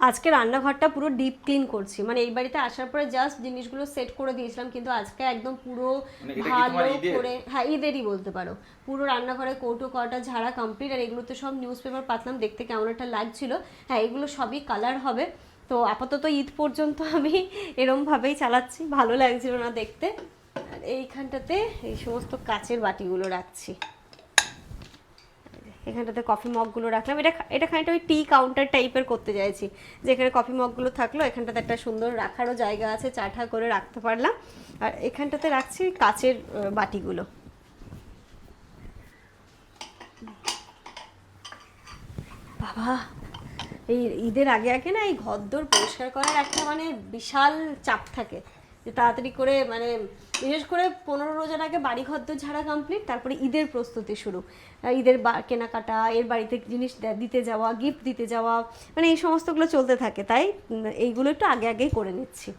আজকে রান্নাঘরটা পুরো ডিপ ক্লিন করছি, মানে এই বাড়িতে আসার পরে জাস্ট জিনিসগুলো সেট করে দিয়েছিলাম, কিন্তু আজকে একদম পুরো মানে এটা কি ভালো তোমার ঈদের? করে, হ্যাঁ ঈদেরই বলতে পারো। পুরো রান্নাঘরে কৌটো কটা ঝাড়া কমপ্লিট, আর এগুলো তো সব নিউজ পেপার পাতলাম, দেখতে কেমন একটা লাগছিল। হ্যাঁ এগুলো সবই কালার হবে। তো আপাতত ঈদ পর্যন্ত আমি এরমভাবেই চালাচ্ছি, ভালো লাগছিল না দেখতে। আর এইখানটাতে এই সমস্ত কাচের বাটিগুলো রাখছি, এখানটাতে কফি মগগুলো রাখলাম। এটা এটা খানিকটা ওই টি কাউন্টার টাইপের করতে চাইছি, যেখানে কফি মগগুলো থাকলো, এখানটাতে একটা সুন্দর রাখারও জায়গা আছে, চাঠা করে রাখতে পারলাম। আর এখানটাতে রাখছি কাচের বাটিগুলো। বাবা, এই ঈদের আগে আগে না এই ঘরদোর পরিষ্কার করার একটা মানে বিশাল চাপ থাকে, যে তাড়াতাড়ি করে মানে বিশেষ করে 15 রোজার আগে বাড়ি ঘরদোর ঝাড়া কমপ্লিট, তারপরে ঈদের প্রস্তুতি শুরু, ঈদের কেনাকাটা, এর বাড়িতে জিনিস দিতে যাওয়া, গিফট দিতে যাওয়া, মানে এই সমস্তগুলো চলতে থাকে, তাই এইগুলো একটু আগে আগেই করে নিচ্ছি।